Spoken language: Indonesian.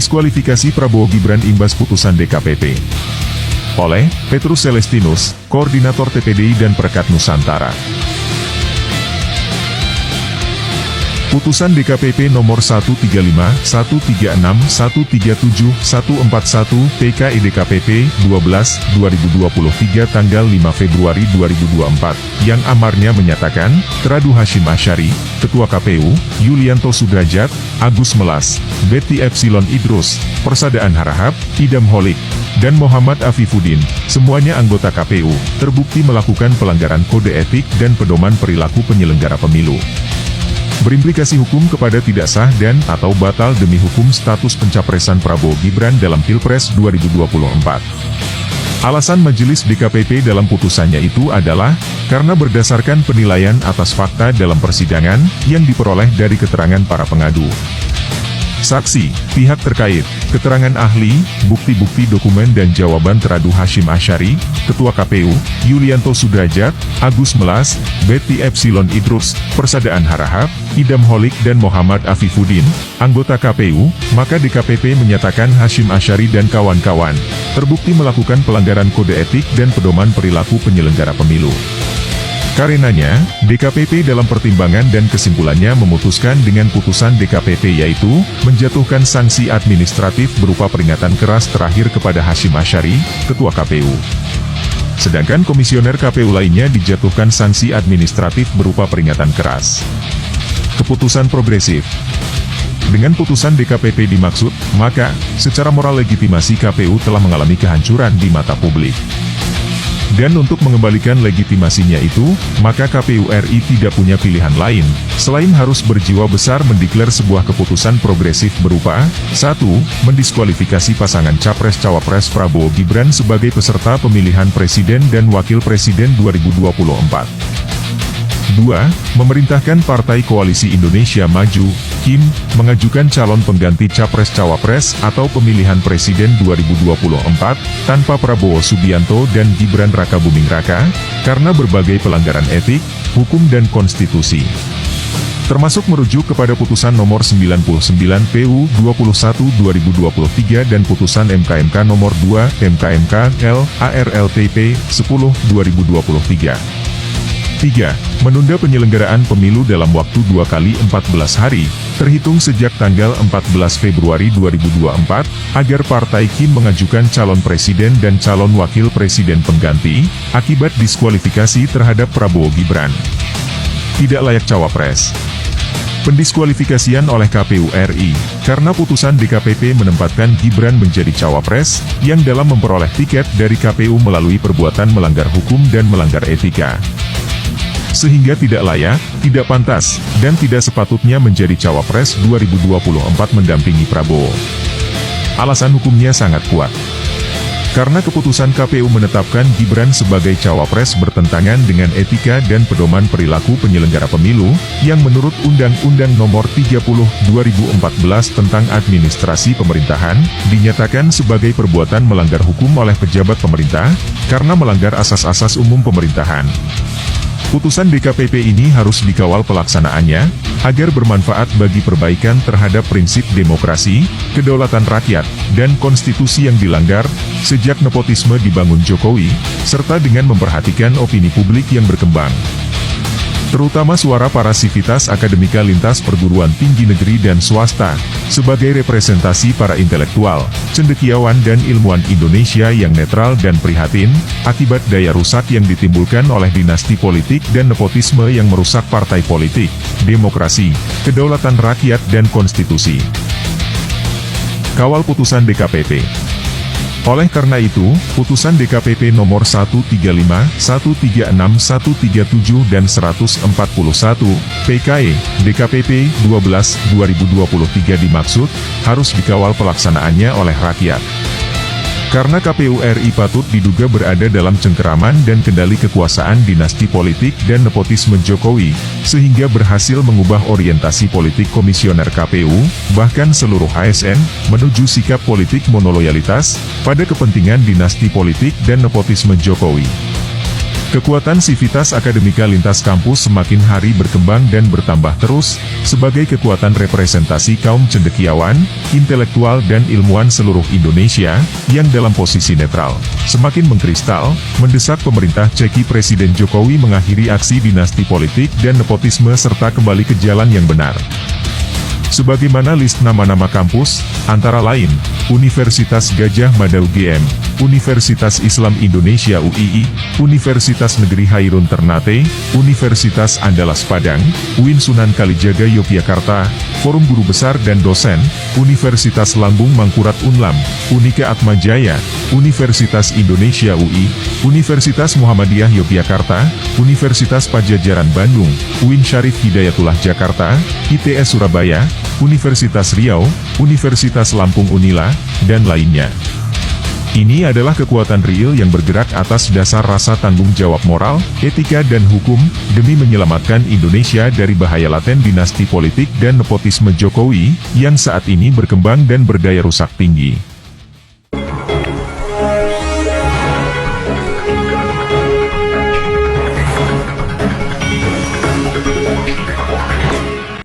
Diskualifikasi Prabowo Gibran imbas putusan DKPP. Oleh Petrus Celestinus, Koordinator TPDI dan Perekat Nusantara. Putusan DKPP nomor 135, 136, 137, 141 PKI DKPP 12/2023 tanggal 5 Februari 2024 yang amarnya menyatakan Teradu Hasyim Asyari, Ketua KPU, Yulianto Sudrajat, Agus Melas, Betty Epsilon Idrus, Persadaan Harahap, Idam Holik, dan Muhammad Afifuddin, semuanya anggota KPU, terbukti melakukan pelanggaran kode etik dan pedoman perilaku penyelenggara pemilu. Berimplikasi hukum kepada tidak sah dan atau batal demi hukum status pencapresan Prabowo Gibran dalam Pilpres 2024. Alasan Majelis DKPP dalam putusannya itu adalah, karena berdasarkan penilaian atas fakta dalam persidangan, yang diperoleh dari keterangan para pengadu. Saksi, pihak terkait, keterangan ahli, bukti-bukti dokumen dan jawaban Teradu Hasyim Asyari, Ketua KPU, Yulianto Sudrajat, Agus Melas, Betty Epsilon Idrus, Persadaan Harahap, Idam Holik dan Muhammad Afifuddin, anggota KPU, maka DKPP menyatakan Hasyim Asyari dan kawan-kawan terbukti melakukan pelanggaran kode etik dan pedoman perilaku penyelenggara pemilu. Karenanya, DKPP dalam pertimbangan dan kesimpulannya memutuskan dengan putusan DKPP yaitu, menjatuhkan sanksi administratif berupa peringatan keras terakhir kepada Hasyim Asyari, Ketua KPU. Sedangkan komisioner KPU lainnya dijatuhkan sanksi administratif berupa peringatan keras. Keputusan progresif. Dengan putusan DKPP dimaksud, maka, secara moral legitimasi KPU telah mengalami kehancuran di mata publik. Dan untuk mengembalikan legitimasinya itu, maka KPU RI tidak punya pilihan lain, selain harus berjiwa besar mendeklar sebuah keputusan progresif berupa 1. Mendiskualifikasi pasangan Capres-Cawapres Prabowo Gibran sebagai peserta pemilihan Presiden dan Wakil Presiden 2024. 2. Memerintahkan Partai Koalisi Indonesia Maju, KIM, mengajukan calon pengganti Capres-Cawapres atau pemilihan Presiden 2024, tanpa Prabowo Subianto dan Gibran Rakabuming Raka, karena berbagai pelanggaran etik, hukum dan konstitusi. Termasuk merujuk kepada putusan nomor 99 PU 21/2023 dan putusan MKMK nomor 2 MKMK L/ARLTP 10/2023. 3. Menunda penyelenggaraan pemilu dalam waktu 2 kali 14 hari, terhitung sejak tanggal 14 Februari 2024, agar Partai KIM mengajukan calon presiden dan calon wakil presiden pengganti, akibat diskualifikasi terhadap Prabowo Gibran. Tidak layak cawapres. Pendiskualifikasian oleh KPU RI, karena putusan DKPP menempatkan Gibran menjadi cawapres, yang dalam memperoleh tiket dari KPU melalui perbuatan melanggar hukum dan melanggar etika. Sehingga tidak layak, tidak pantas, dan tidak sepatutnya menjadi cawapres 2024 mendampingi Prabowo. Alasan hukumnya sangat kuat. Karena keputusan KPU menetapkan Gibran sebagai cawapres bertentangan dengan etika dan pedoman perilaku penyelenggara pemilu, yang menurut Undang-Undang Nomor 30/2014 tentang Administrasi Pemerintahan, dinyatakan sebagai perbuatan melanggar hukum oleh pejabat pemerintah, karena melanggar asas-asas umum pemerintahan. Putusan DKPP ini harus dikawal pelaksanaannya, agar bermanfaat bagi perbaikan terhadap prinsip demokrasi, kedaulatan rakyat, dan konstitusi yang dilanggar, sejak nepotisme dibangun Jokowi, serta dengan memperhatikan opini publik yang berkembang. Terutama suara para sivitas akademika lintas perguruan tinggi negeri dan swasta, sebagai representasi para intelektual, cendekiawan dan ilmuwan Indonesia yang netral dan prihatin, akibat daya rusak yang ditimbulkan oleh dinasti politik dan nepotisme yang merusak partai politik, demokrasi, kedaulatan rakyat dan konstitusi. Kawal putusan DKPP. Oleh karena itu, putusan DKPP nomor 135, 136, 137 dan 141, PKE, DKPP 12/2023 dimaksud, harus dikawal pelaksanaannya oleh rakyat. Karena KPU RI patut diduga berada dalam cengkeraman dan kendali kekuasaan dinasti politik dan nepotisme Jokowi, sehingga berhasil mengubah orientasi politik komisioner KPU, bahkan seluruh ASN, menuju sikap politik monoloyalitas, pada kepentingan dinasti politik dan nepotisme Jokowi. Kekuatan sivitas akademika lintas kampus semakin hari berkembang dan bertambah terus, sebagai kekuatan representasi kaum cendekiawan, intelektual dan ilmuwan seluruh Indonesia, yang dalam posisi netral, semakin mengkristal, mendesak pemerintah Ceki Presiden Jokowi mengakhiri aksi dinasti politik dan nepotisme serta kembali ke jalan yang benar. Sebagaimana list nama-nama kampus, antara lain, Universitas Gadjah Mada UGM, Universitas Islam Indonesia UII, Universitas Negeri Hairun Ternate, Universitas Andalas Padang, UIN Sunan Kalijaga Yogyakarta, Forum Guru Besar dan Dosen, Universitas Lambung Mangkurat Unlam, Unika Atmajaya, Universitas Indonesia UI, Universitas Muhammadiyah Yogyakarta, Universitas Pajajaran Bandung, UIN Syarif Hidayatullah Jakarta, ITS Surabaya, Universitas Riau, Universitas Lampung Unila, dan lainnya. Ini adalah kekuatan real yang bergerak atas dasar rasa tanggung jawab moral, etika dan hukum, demi menyelamatkan Indonesia dari bahaya laten dinasti politik dan nepotisme Jokowi, yang saat ini berkembang dan berdaya rusak tinggi.